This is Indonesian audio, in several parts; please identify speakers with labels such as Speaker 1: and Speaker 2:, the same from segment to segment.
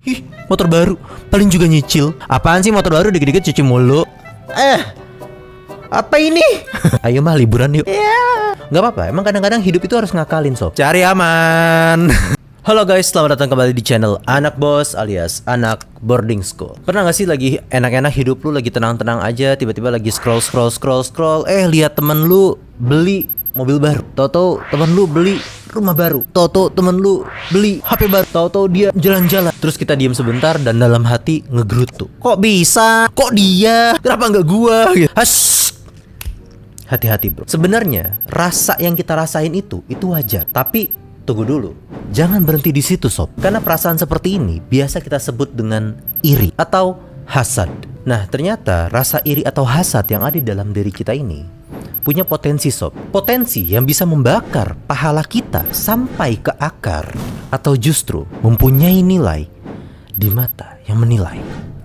Speaker 1: Ih, motor baru, paling juga nyicil. Apaan sih motor baru dikit-dikit cuci mulu? Apa ini? Ayo mah liburan yuk. Gak apa-apa, emang kadang-kadang hidup itu harus ngakalin sob. Cari aman. Halo guys, selamat datang kembali di channel Anak Bos alias Anak Boarding School. Pernah gak sih lagi enak-enak hidup lu, lagi tenang-tenang aja, tiba-tiba lagi scroll, lihat temen lu beli mobil baru, tau-tau temen lu beli rumah baru, tau-tau temen lu beli HP baru, tau-tau dia jalan-jalan. Terus kita diam sebentar dan dalam hati ngegerutu. Kok bisa? Kok dia? Kenapa nggak gua? Gitu. Hati-hati bro. Sebenarnya rasa yang kita rasain itu wajar. Tapi tunggu dulu, jangan berhenti di situ sob. Karena perasaan seperti ini biasa kita sebut dengan iri atau hasad. Nah ternyata rasa iri atau hasad yang ada di dalam diri kita ini punya potensi sob. Potensi yang bisa membakar pahala kita sampai ke akar, atau justru mempunyai nilai di mata yang menilai.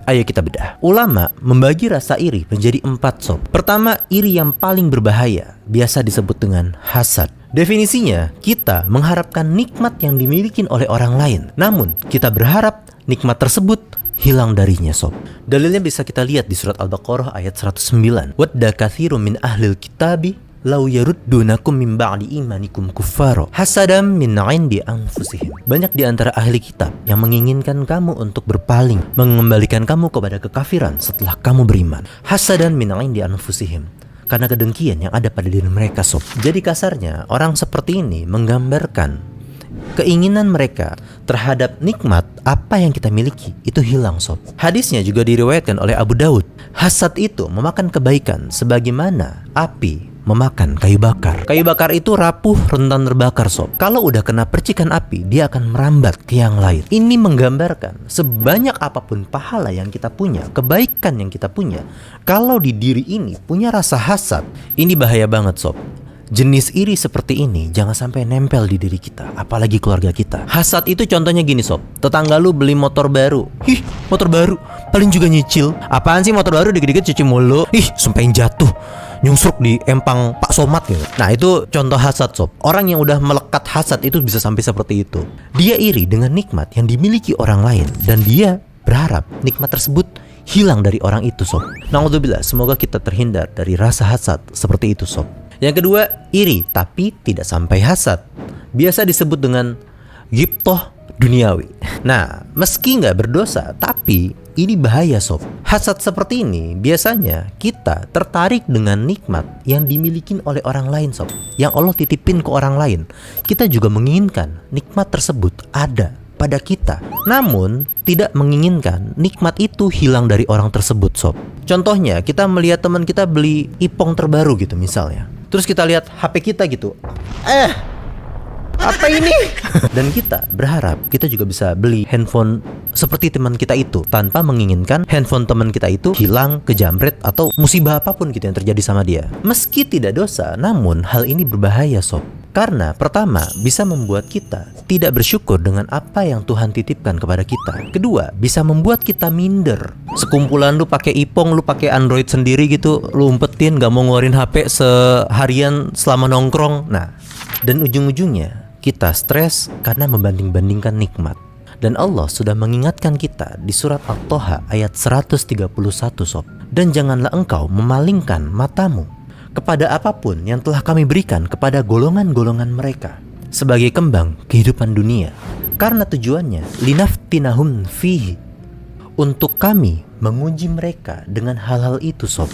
Speaker 1: Ayo kita bedah. Ulama membagi rasa iri menjadi 4 sob. Pertama, iri yang paling berbahaya, biasa disebut dengan hasad. Definisinya, kita mengharapkan nikmat yang dimiliki oleh orang lain, namun kita berharap nikmat tersebut hilang darinya sob. Dalilnya bisa kita lihat di surat Al-Baqarah ayat 109. Wadda katsirun min ahlil kitabi law yaruddunakum min ba'di imanikum kuffara hasadam min 'indi anfusihim. Banyak di antara ahli kitab yang menginginkan kamu untuk berpaling, mengembalikan kamu kepada kekafiran setelah kamu beriman. Hasadan min 'indi anfusihim, karena kedengkian yang ada pada diri mereka sob. Jadi kasarnya orang seperti ini menggambarkan keinginan mereka terhadap nikmat apa yang kita miliki itu hilang sob. Hadisnya juga diriwayatkan oleh Abu Daud. Hasad itu memakan kebaikan sebagaimana api memakan kayu bakar. Kayu bakar itu rapuh, rentan terbakar sob. Kalau udah kena percikan api, dia akan merambat ke yang lain. Ini menggambarkan sebanyak apapun pahala yang kita punya, kebaikan yang kita punya, kalau di diri ini punya rasa hasad, ini bahaya banget sob. Jenis iri seperti ini jangan sampai nempel di diri kita, apalagi keluarga kita. Hasad itu contohnya gini sob. Tetangga lu beli motor baru. Ih, motor baru, paling juga nyicil. Apaan sih motor baru dikit-dikit cuci mulu. Ih, sumpahin jatuh, nyungsruk di empang Pak Somad gitu. Nah itu contoh hasad sob. Orang yang udah melekat hasad itu bisa sampai seperti itu. Dia iri dengan nikmat yang dimiliki orang lain, dan dia berharap nikmat tersebut hilang dari orang itu sob. Na'udzubillah, semoga kita terhindar dari rasa hasad seperti itu sob. Yang kedua, iri tapi tidak sampai hasad, biasa disebut dengan ghibthah duniawi. Nah, meski nggak berdosa, tapi ini bahaya sob. Hasad seperti ini biasanya kita tertarik dengan nikmat yang dimiliki oleh orang lain sob, yang Allah titipin ke orang lain. Kita juga menginginkan nikmat tersebut ada pada kita, namun tidak menginginkan nikmat itu hilang dari orang tersebut sob. Contohnya, kita melihat teman kita beli iPhone terbaru gitu misalnya, terus kita lihat HP kita gitu, apa ini? Dan kita berharap kita juga bisa beli handphone seperti teman kita itu, tanpa menginginkan handphone teman kita itu hilang, kejamret, atau musibah apapun gitu yang terjadi sama dia. Meski tidak dosa, namun hal ini berbahaya sob. Karena pertama, bisa membuat kita tidak bersyukur dengan apa yang Tuhan titipkan kepada kita. Kedua, bisa membuat kita minder. Sekumpulan lu pakai iPhone, lu pakai Android sendiri gitu, lu umpetin gak mau ngeluarin HP seharian selama nongkrong. Nah, dan ujung-ujungnya kita stres karena membanding-bandingkan nikmat. Dan Allah sudah mengingatkan kita di surat At-Toha ayat 131 sob. Dan janganlah engkau memalingkan matamu kepada apapun yang telah kami berikan kepada golongan-golongan mereka sebagai kembang kehidupan dunia, karena tujuannya linaftinahum fihi, untuk kami menguji mereka dengan hal-hal itu sob.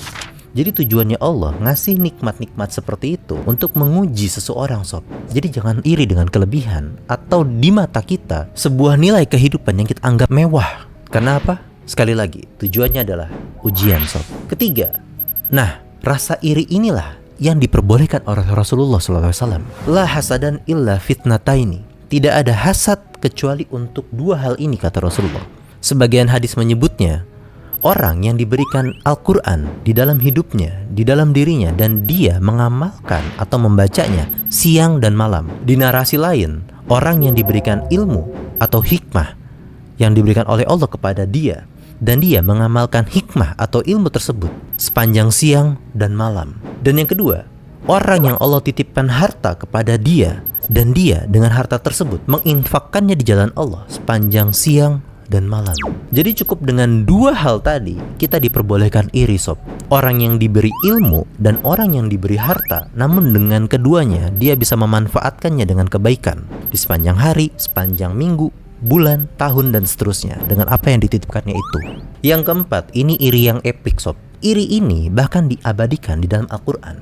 Speaker 1: Jadi tujuannya Allah ngasih nikmat-nikmat seperti itu untuk menguji seseorang sob. Jadi jangan iri dengan kelebihan atau di mata kita sebuah nilai kehidupan yang kita anggap mewah. Karena apa? Sekali lagi, tujuannya adalah ujian sob. Ketiga, nah rasa iri inilah yang diperbolehkan oleh Rasulullah SAW. La hasadan illa fitnataini. Tidak ada hasad kecuali untuk 2 hal ini, kata Rasulullah. Sebagian hadis menyebutnya, orang yang diberikan Al-Quran di dalam hidupnya, di dalam dirinya, dan dia mengamalkan atau membacanya siang dan malam. Di narasi lain, orang yang diberikan ilmu atau hikmah yang diberikan oleh Allah kepada dia, dan dia mengamalkan hikmah atau ilmu tersebut sepanjang siang dan malam. Dan yang kedua, orang yang Allah titipkan harta kepada dia, dan dia dengan harta tersebut menginfakkannya di jalan Allah sepanjang siang dan malam. Jadi cukup dengan dua hal tadi, kita diperbolehkan iri sob. Orang yang diberi ilmu dan orang yang diberi harta, namun dengan keduanya dia bisa memanfaatkannya dengan kebaikan di sepanjang hari, sepanjang minggu, bulan, tahun, dan seterusnya dengan apa yang dititipkannya itu. Yang keempat, ini iri yang epik sob. Iri ini bahkan diabadikan di dalam Al-Quran.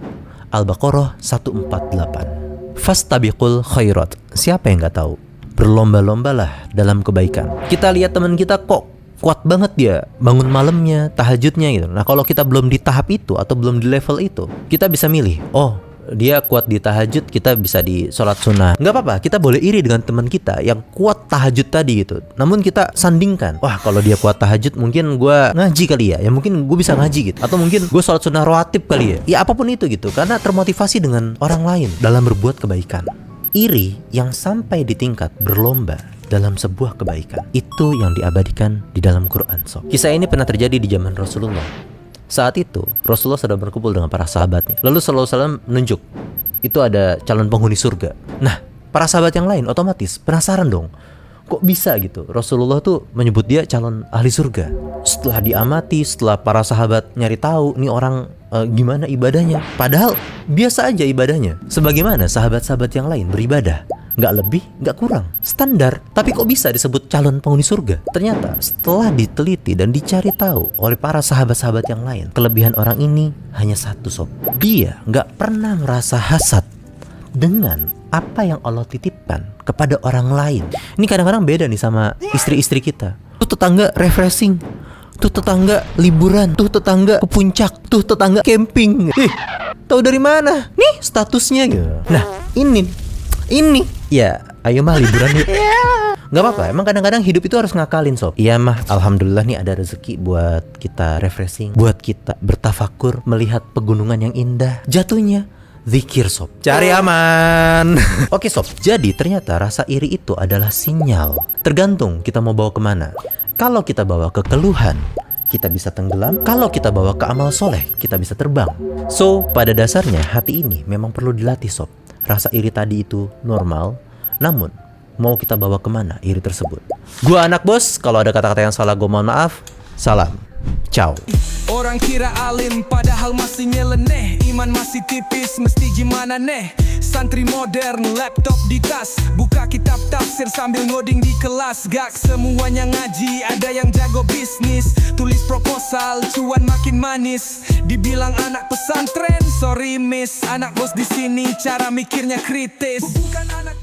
Speaker 1: Al-Baqarah 148. Fastabiqul khairat. Siapa yang gak tahu? Berlomba-lombalah dalam kebaikan. Kita lihat teman kita kok kuat banget dia bangun malamnya, tahajudnya gitu. Nah kalau kita belum di tahap itu atau belum di level itu, kita bisa milih, oh dia kuat di tahajud, kita bisa di sholat sunnah. Nggak apa-apa, kita boleh iri dengan teman kita yang kuat tahajud tadi gitu. Namun kita sandingkan, wah kalau dia kuat tahajud mungkin gue ngaji kali ya mungkin gue bisa ngaji gitu. Atau mungkin gue sholat sunnah rawatib kali ya. Ya apapun itu gitu, karena termotivasi dengan orang lain dalam berbuat kebaikan. Iri yang sampai di tingkat berlomba dalam sebuah kebaikan, itu yang diabadikan di dalam Quran sob. Kisah ini pernah terjadi di zaman Rasulullah. Saat itu Rasulullah sedang berkumpul dengan para sahabatnya. Lalu sallallahu alaihi wasallam menunjuk, itu ada calon penghuni surga. Nah para sahabat yang lain otomatis penasaran dong, kok bisa gitu Rasulullah tuh menyebut dia calon ahli surga. Setelah diamati, setelah para sahabat nyari tahu nih orang gimana ibadahnya, padahal biasa aja ibadahnya sebagaimana sahabat-sahabat yang lain beribadah, nggak lebih, nggak kurang, standar. Tapi kok bisa disebut calon penghuni surga? Ternyata setelah diteliti dan dicari tahu oleh para sahabat-sahabat yang lain, kelebihan orang ini hanya satu sob. Dia nggak pernah merasa hasad dengan apa yang Allah titipkan kepada orang lain. Ini kadang-kadang beda nih sama istri-istri kita. Tuh tetangga refreshing, tuh tetangga liburan, tuh tetangga ke puncak, tuh tetangga camping. Tahu dari mana? Nih statusnya gitu. Nah ini ya ayo mah liburan yuk. Gak apa-apa, emang kadang-kadang hidup itu harus ngakalin sob. Iya mah, alhamdulillah nih ada rezeki buat kita refreshing, buat kita bertafakur, melihat pegunungan yang indah. Jatuhnya zikir sob, cari aman. Oke sob, jadi ternyata rasa iri itu adalah sinyal. Tergantung kita mau bawa kemana. Kalau kita bawa ke keluhan, kita bisa tenggelam. Kalau kita bawa ke amal soleh, kita bisa terbang. So, pada dasarnya hati ini memang perlu dilatih sob. Rasa iri tadi itu normal, namun mau kita bawa kemana iri tersebut. Gua anak bos, kalau ada kata-kata yang salah gue mohon maaf. Salam, ciao.
Speaker 2: Orang kira alim padahal masih nyeleneh. Iman masih tipis mesti gimana nih. Santri modern laptop di tas, buka kitab tafsir sambil ngoding di kelas. Gak semuanya ngaji, ada yang jago bisnis. Tulis proposal, cuan makin manis. Dibilang anak pesantren, sorry miss. Anak bos di sini cara mikirnya kritis. Bukan anak